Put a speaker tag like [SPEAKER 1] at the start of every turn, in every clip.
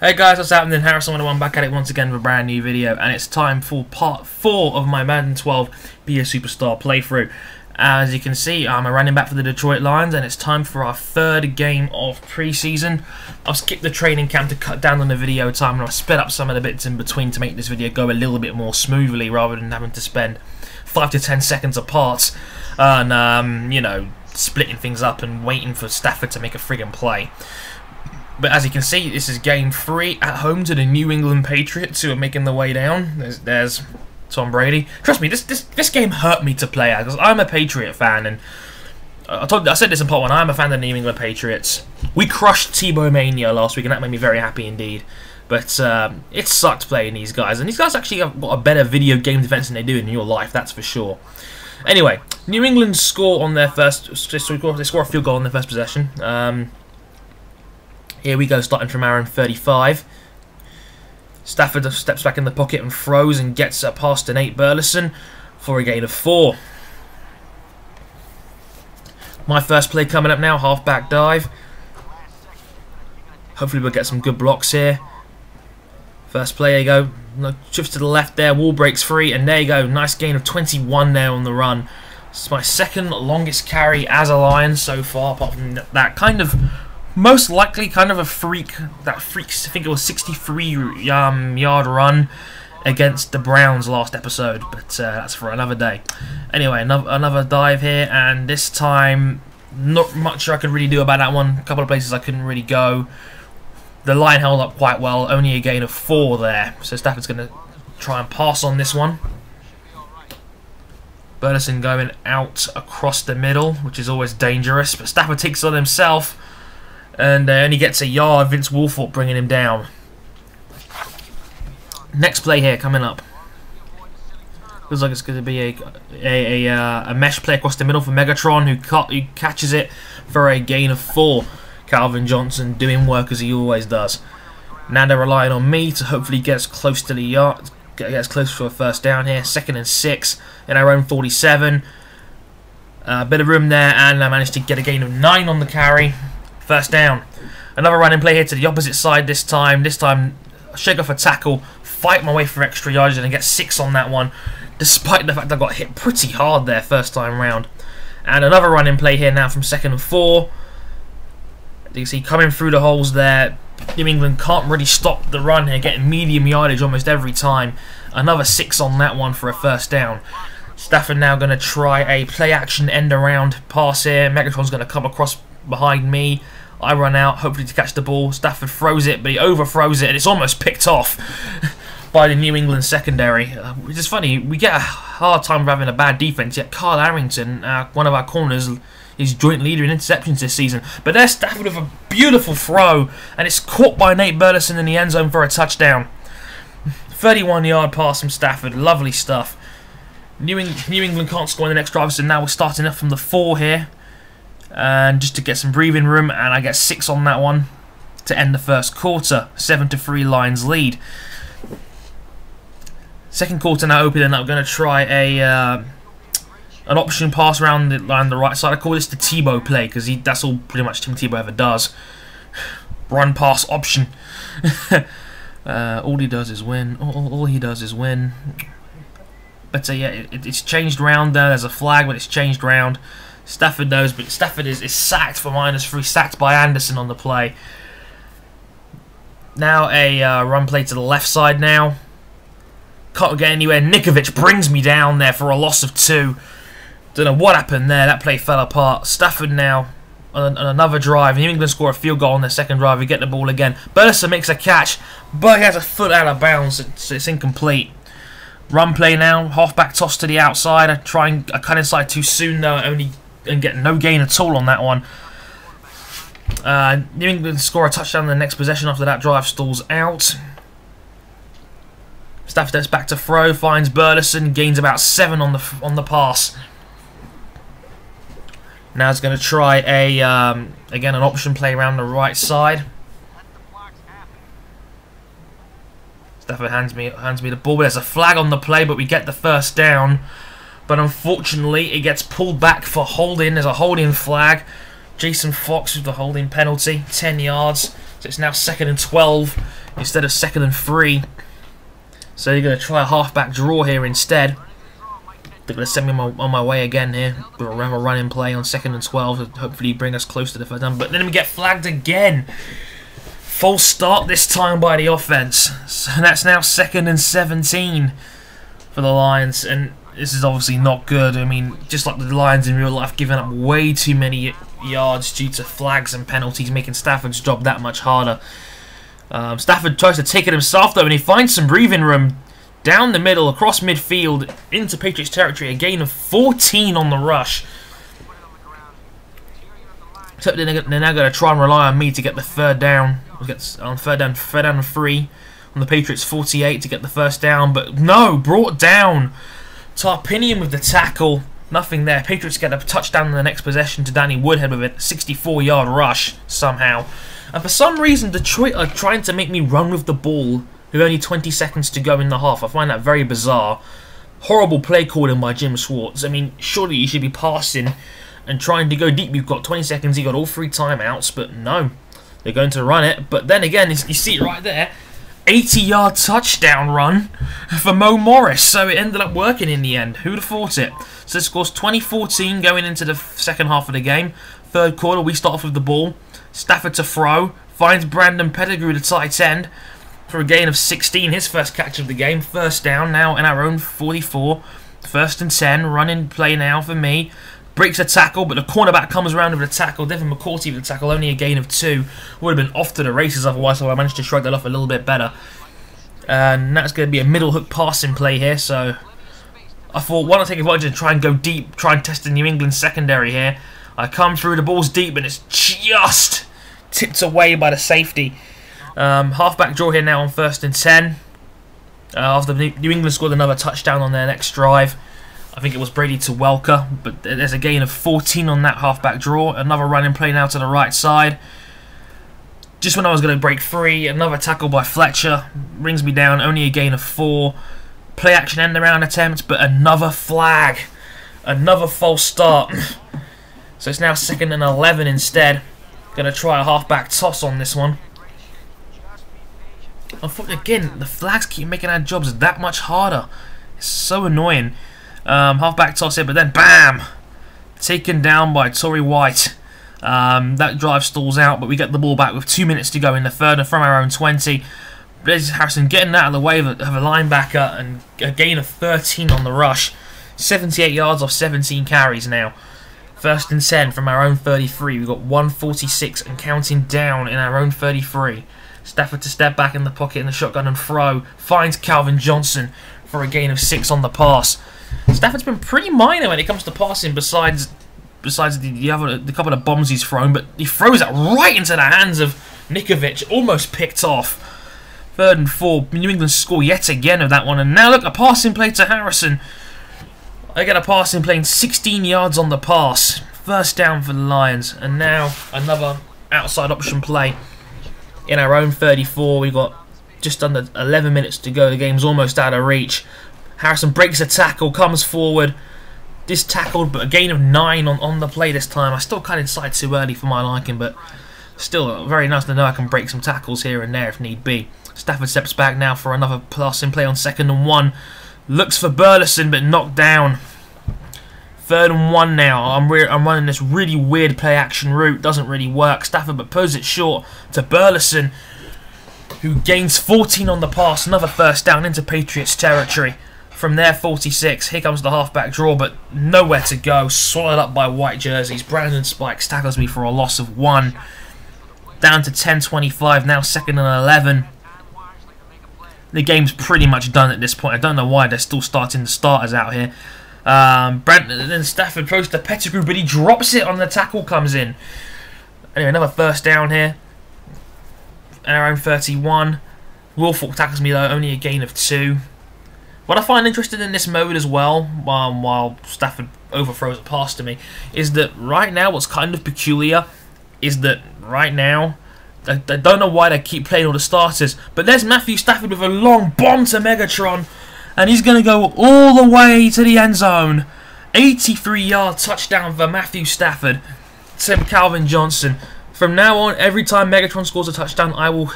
[SPEAKER 1] Hey guys, what's happening? Harrison101 back at it once again with a brand new video, and it's time for part 4 of my Madden 12 Be a Superstar playthrough. As you can see, I'm a running back for the Detroit Lions, and it's time for our third game of preseason. I've skipped the training camp to cut down on the video time, and I've sped up some of the bits in between to make this video go a little bit more smoothly, rather than having to spend 5 to 10 seconds apart and, you know, splitting things up and waiting for Stafford to make a friggin' play. But as you can see, this is game 3 at home to the New England Patriots, who are making their way down. There's Tom Brady. Trust me, this game hurt me to play at, because I'm a Patriot fan, and I said this in part 1, I'm a fan of the New England Patriots. We crushed Tebow Mania last week, and that made me very happy indeed. But it sucked playing these guys, and these guys actually have got a better video game defense than they do in your life, that's for sure. Anyway, New England score on their first, they score a field goal on their first possession. Here we go, starting from our own 35. Stafford steps back in the pocket and throws and gets a pass to Nate Burleson for a gain of 4. My first play coming up now, half-back dive. Hopefully we'll get some good blocks here. First play, there you go. Shifts to the left there, wall breaks free, and there you go. Nice gain of 21 there on the run. It's my second longest carry as a Lion so far, apart from that kind of... most likely kind of a freak, I think it was 63-yard run against the Browns last episode, but that's for another day. Anyway, another dive here, and this time not much I could really do about that one. A couple of places I couldn't really go. The line held up quite well, only a gain of 4 there, so Stafford's going to try and pass on this one. Burleson going out across the middle, which is always dangerous, but Stafford takes it on himself. And only gets a yard. Vince Wilfork bringing him down. Next play here coming up. Looks like it's going to be a mesh play across the middle for Megatron, who catches it for a gain of 4. Calvin Johnson doing work as he always does. Now they're relying on me to hopefully get us close to the yard, get us close to a first down here. 2nd and 6 in our own 47. Bit of room there, and I managed to get a gain of 9 on the carry. First down. Another running play here to the opposite side this time. This time, shake off a tackle, fight my way for extra yards, and get 6 on that one, despite the fact I got hit pretty hard there first time round. And another running play here now from 2nd and 4. You can see coming through the holes there. New England can't really stop the run here, getting medium yardage almost every time. Another 6 on that one for a first down. Stafford now going to try a play-action end-around pass here. Megatron's going to come across behind me. I run out, hopefully to catch the ball. Stafford throws it, but he overthrows it, and it's almost picked off by the New England secondary. Which is funny, we get a hard time with having a bad defense, yet Carl Arrington, one of our corners, is joint leader in interceptions this season. But there's Stafford with a beautiful throw, and it's caught by Nate Burleson in the end zone for a touchdown. 31-yard pass from Stafford, lovely stuff. New England can't score in the next drive, so now we're starting up from the 4 here. And just to get some breathing room, and I get 6 on that one to end the first quarter. 7-3 Lions lead. Second quarter now opening up. I'm going to try an option pass around the right side. I call this the Tebow play, because that's all pretty much Tim Tebow ever does. Run pass option. All he does is win. All he does is win. But yeah, it's changed round there. There's a flag, but it's changed round. Stafford knows, but Stafford is sacked for -3, sacked by Anderson on the play. Now a run play to the left side now. Can't get anywhere. Nikovic brings me down there for a loss of 2. Don't know what happened there. That play fell apart. Stafford now on another drive. New England score a field goal on their second drive. We get the ball again. Burleson makes a catch, but he has a foot out of bounds. It's incomplete. Run play now. Halfback toss to the outside. I cut inside too soon though. And get no gain at all on that one. New England score a touchdown in the next possession after that drive stalls out. Stafford steps back to throw, finds Burleson, gains about 7 on the pass. Now he's going to try again an option play around the right side. Stafford hands me the ball. There's a flag on the play, but we get the first down. But unfortunately, it gets pulled back for holding. There's a holding flag. Jason Fox with the holding penalty, 10 yards. So it's now 2nd and 12 instead of 2nd and 3. So you're going to try a halfback draw here instead. They're going to send me on my way again here. We'll have a running play on 2nd and 12 to hopefully bring us close to the first down. But then we get flagged again. False start this time by the offense. So that's now 2nd and 17 for the Lions. And this is obviously not good. I mean, just like the Lions in real life, giving up way too many yards due to flags and penalties, making Stafford's job that much harder. Stafford tries to take it himself though, and he finds some breathing room down the middle, across midfield, into Patriots territory. A gain of 14 on the rush. So they're now going to try and rely on me to get the third down. On third down and 3 on the Patriots 48 to get the first down, but no, brought down. Tarpinian with the tackle. Nothing there. Patriots get a touchdown in the next possession to Danny Woodhead with a 64-yard rush somehow. And for some reason, Detroit are trying to make me run with the ball with only 20 seconds to go in the half. I find that very bizarre. Horrible play calling by Jim Schwartz. I mean, surely you should be passing and trying to go deep. You've got 20 seconds, you've got all 3 timeouts, but no. They're going to run it. But then again, you see it right there. 80-yard touchdown run for Mo Morris. So it ended up working in the end. Who'd have thought it? So it scores 20-14 going into the second half of the game. Third quarter, we start off with the ball. Stafford to throw. Finds Brandon Pettigrew, the tight end, for a gain of 16. His first catch of the game. First down now in our own 44. 1st and 10. Running play now for me. Breaks a tackle, but the cornerback comes around with a tackle. Devin McCourty with a tackle, only a gain of 2. Would have been off to the races otherwise, so I managed to shrug that off a little bit better. And that's going to be a middle hook passing play here, so I thought, why not take advantage and try and go deep, try and test the New England secondary here. I come through, the ball's deep, and it's just tipped away by the safety. Halfback draw here now on 1st and 10. After New England scored another touchdown on their next drive. I think it was Brady to Welker, but there's a gain of 14 on that halfback draw. Another running play now to the right side. Just when I was going to break free, another tackle by Fletcher brings me down, only a gain of 4. Play action end around attempt, but another flag. Another false start. So it's now 2nd and 11 instead. Going to try a halfback toss on this one. Unfortunately, again, the flags keep making our jobs that much harder. It's so annoying. Halfback toss here, but then BAM! Taken down by Torrey White. That drive stalls out, but we get the ball back with 2 minutes to go in the third and from our own 20. Blaze Harrison getting out of the way of a linebacker and a gain of 13 on the rush. 78 yards off 17 carries now. 1st and 10 from our own 33. We've got 146 and counting down in our own 33. Stafford to step back in the pocket in the shotgun and throw. Finds Calvin Johnson for a gain of 6 on the pass. Stafford's been pretty minor when it comes to passing besides the couple of bombs he's thrown, but he throws it right into the hands of Nikovic, almost picked off. 3rd and 4. New England score yet again of that one, and now look, a passing play to Harrison. I get a passing play, 16 yards on the pass. First down for the Lions, and now another outside option play in our own 34. We've got just under 11 minutes to go. The game's almost out of reach. Harrison breaks a tackle, comes forward. This tackled, but a gain of 9 on the play this time. I still cut inside too early for my liking, but still very nice to know I can break some tackles here and there if need be. Stafford steps back now for another passing play on 2nd and 1. Looks for Burleson, but knocked down. 3rd and 1 now. I'm running this really weird play action route. Doesn't really work. Stafford but pulls it short to Burleson, who gains 14 on the pass. Another first down into Patriots territory. From there, 46. Here comes the halfback draw, but nowhere to go. Swallowed up by white jerseys. Brandon Spikes tackles me for a loss of 1. Down to 10-25. Now 2nd and 11. The game's pretty much done at this point. I don't know why they're still starting the starters out here. Then Stafford throws to Pettigrew, but he drops it on the tackle comes in. Anyway, another first down here. And our own 31. Wilfork tackles me though, only a gain of 2. What I find interesting in this mode as well, while Stafford overthrows a pass to me, is that right now what's kind of peculiar is that right now, I don't know why they keep playing all the starters, but there's Matthew Stafford with a long bomb to Megatron, and he's going to go all the way to the end zone. 83-yard touchdown for Matthew Stafford. to Calvin Johnson. From now on, every time Megatron scores a touchdown, I will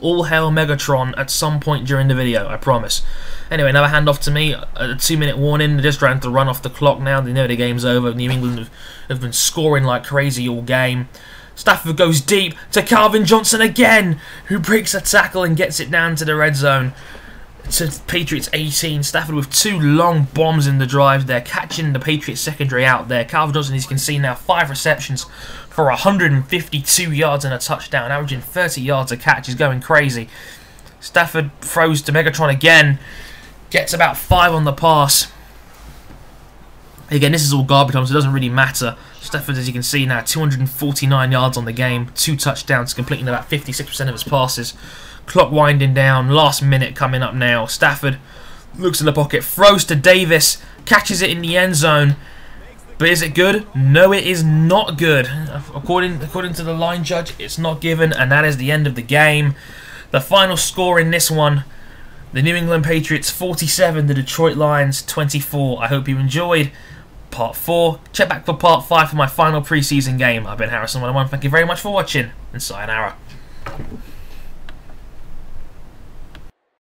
[SPEAKER 1] all hail Megatron at some point during the video, I promise. Anyway, another handoff to me, a 2-minute warning. They're just trying to run off the clock now. They know the game's over. New England have been scoring like crazy all game. Stafford goes deep to Calvin Johnson again, who breaks a tackle and gets it down to the red zone. To Patriots 18, Stafford with 2 long bombs in the drive there, catching the Patriots secondary out there. Calvin Johnson, as you can see now, 5 receptions for 152 yards and a touchdown, averaging 30 yards a catch. He's going crazy. Stafford throws to Megatron again, gets about 5 on the pass. Again, this is all garbage time, so it doesn't really matter. Stafford, as you can see now, 249 yards on the game, 2 touchdowns, completing about 56% of his passes. Clock winding down, last minute coming up now. Stafford looks in the pocket, throws to Davis, catches it in the end zone. But is it good? No, it is not good. According to the line judge, it's not given, and that is the end of the game. The final score in this one, the New England Patriots 47, the Detroit Lions 24. I hope you enjoyed Part 4. Check back for Part 5 for my final preseason game. I've been Harrison101. Thank you very much for watching, and sayonara.